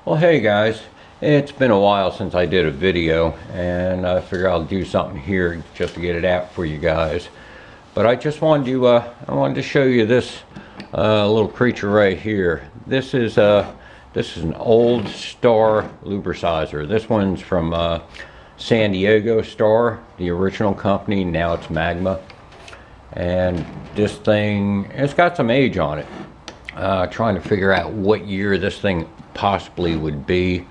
Well, hey guys, it's been a while since I did a video, and I figure I'll do something here just to get it out for you guys. But I just wanted to show you this little creature right here. This is an old Star Lubrisizer. This one's from San Diego Star, the original company. Now it's Magma, and this thing, it's got some age on it. Trying to figure out what year this thing possibly would be,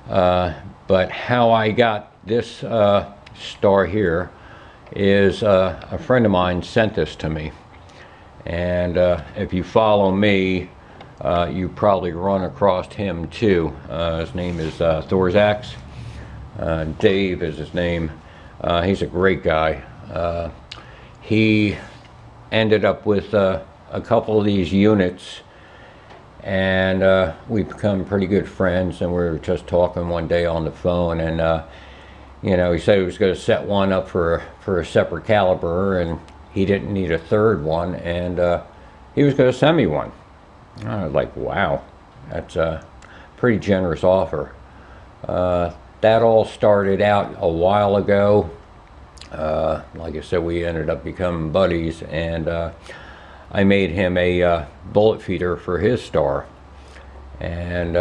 but how I got this star here is a friend of mine sent this to me, and if you follow me, you probably run across him too. His name is Thorzax. Dave is his name. He's a great guy. He ended up with a couple of these units, and we've become pretty good friends, and we were just talking one day on the phone, and you know, he said he was going to set one up for a separate caliber, and he didn't need a third one, and he was going to send me one. I was like, wow, that's a pretty generous offer. That all started out a while ago. Like I said, we ended up becoming buddies, and I made him a bullet feeder for his star, and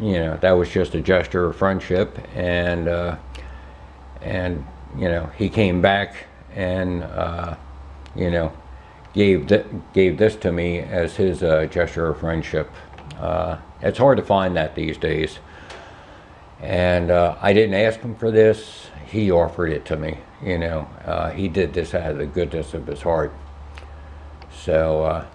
you know, that was just a gesture of friendship, and you know, he came back and you know, gave this to me as his gesture of friendship. It's hard to find that these days, and I didn't ask him for this. He offered it to me. You know, he did this out of the goodness of his heart. So,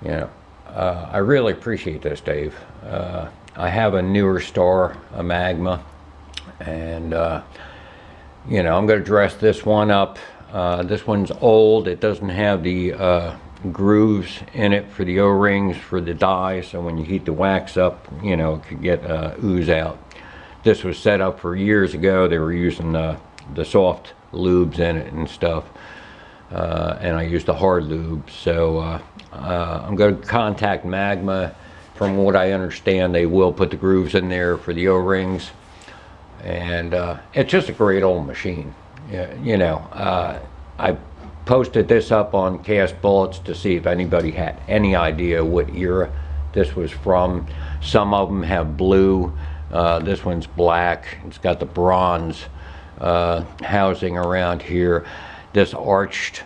you know, I really appreciate this, Dave. I have a newer star, a Magma, and, you know, I'm going to dress this one up. This one's old. It doesn't have the grooves in it for the O-rings for the dye, so when you heat the wax up, you know, it could get ooze out. This was set up for years ago. They were using the soft lubes in it and stuff. And I used the hard lube, so I'm going to contact Magma. From what I understand, they will put the grooves in there for the O-rings, and it's just a great old machine. You know, I posted this up on Cast Bullets to see if anybody had any idea what era this was from. Some of them have blue. This one's black. It's got the bronze housing around here. This arched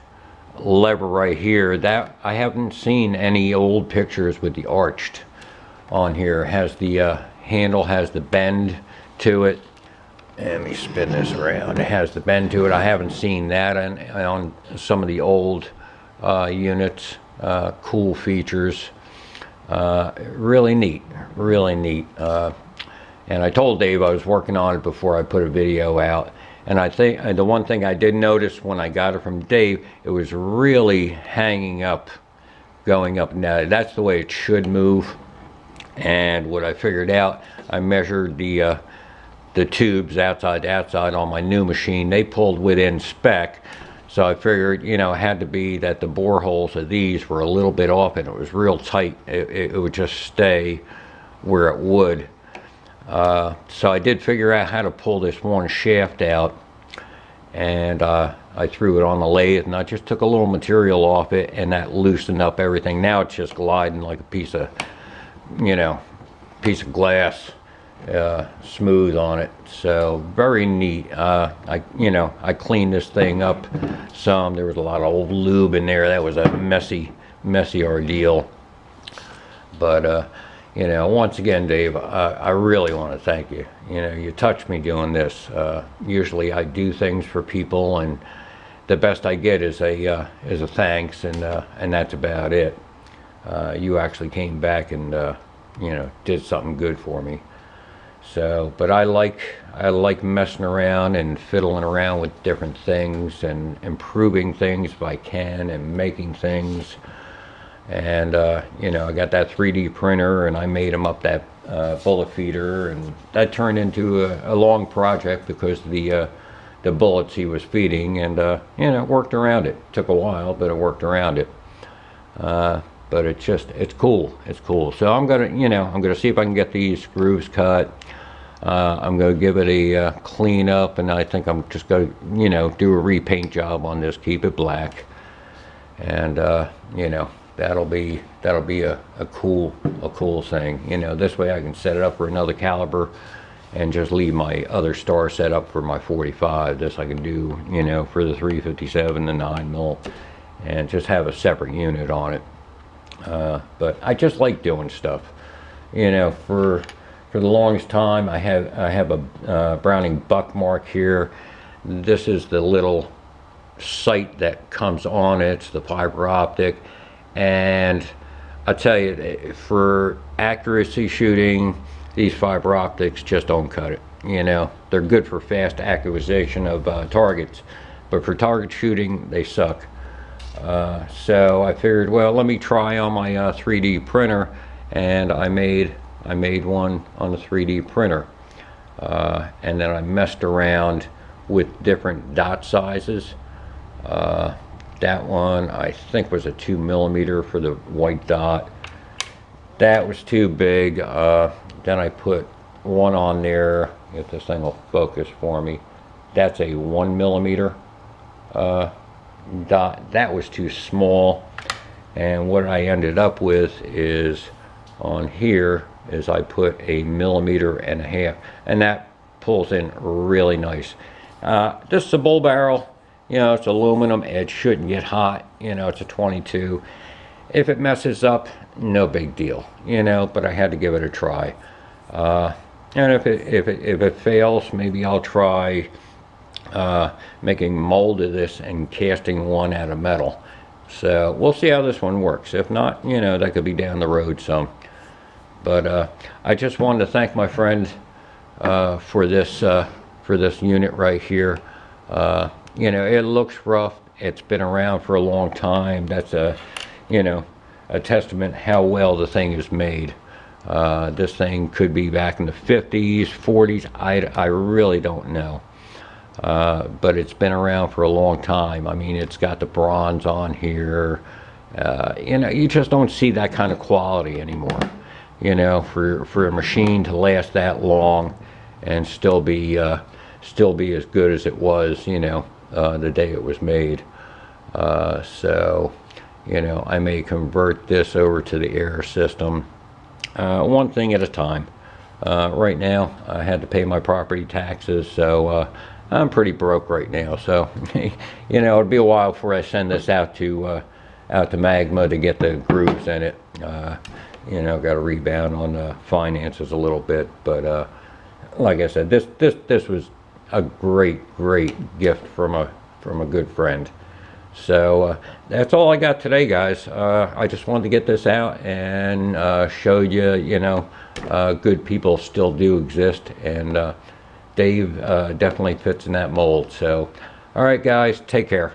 lever right here, that I haven't seen any old pictures with the arched on here. It has the handle has the bend to it. Let me spin this around. It has the bend to it. I haven't seen that on some of the old units. Cool features. Really neat. Really neat. And I told Dave I was working on it before I put a video out. And I think the one thing I did notice when I got it from Dave, it was really hanging up, going up. Now that's the way it should move. And what I figured out, I measured the tubes outside to outside on my new machine. They pulled within spec, so I figured, you know, it had to be that the bore holes of these were a little bit off, and it was real tight. It would just stay where it would. So I did figure out how to pull this one shaft out, and I threw it on the lathe, and I just took a little material off it, and that loosened up everything. Now it's just gliding like a piece of, you know, piece of glass, smooth on it. So very neat. You know, I cleaned this thing up some. There was a lot of old lube in there. That was a messy ordeal. But you know, once again, Dave, I really want to thank you. You know, you touched me doing this. Usually I do things for people, and the best I get is a thanks, and that's about it. You actually came back and you know, did something good for me. So, but I like messing around and fiddling around with different things and improving things if I can, and making things. And you know, I got that 3D printer, and I made him up that bullet feeder, and that turned into a long project because of the bullets he was feeding, and you know, worked around it. Took a while, but I worked around it. But but it's cool. It's cool. So I'm gonna see if I can get these grooves cut. I'm gonna give it a clean up, and I think I'm just gonna do a repaint job on this, keep it black, and that'll be a cool thing. This way I can set it up for another caliber and just leave my other star set up for my 45. This I can do for the 357, the 9mm, and just have a separate unit on it. But I just like doing stuff. For the longest time I have a Browning buck mark here. This is the little sight that comes on it. It's the fiber optic, and I tell you, for accuracy shooting, these fiber optics just don't cut it. They're good for fast acquisition of targets, but for target shooting they suck. So I figured, well, let me try on my 3D printer, and I made one on the 3D printer, and then I messed around with different dot sizes. That one I think was a 2mm for the white dot. That was too big. Then I put one on there, if this thing will focus for me. That's a 1mm dot. That was too small, and what I ended up with is on here is I put a 1.5 millimeters, and that pulls in really nice. This is a bull barrel. It's aluminum. It shouldn't get hot. It's a 22. If it messes up, no big deal. But I had to give it a try. And if it fails, maybe I'll try making mold of this and casting one out of metal. So we'll see how this one works. If not, that could be down the road some. But I just wanted to thank my friend for this unit right here. It looks rough. It's been around for a long time. That's a testament how well the thing is made. This thing could be back in the 50s, 40s. I really don't know. But it's been around for a long time. I mean, it's got the bronze on here. You just don't see that kind of quality anymore. For a machine to last that long and still be as good as it was, the day it was made. So, I may convert this over to the air system, one thing at a time. Right now, I had to pay my property taxes, so I'm pretty broke right now. So, it'll be a while before I send this out to Magma to get the grooves in it. Got to rebound on the finances a little bit, but like I said, this was a great gift from a good friend. So that's all I got today, guys. I just wanted to get this out and show you, good people still do exist, and Dave definitely fits in that mold. So, all right, guys, take care.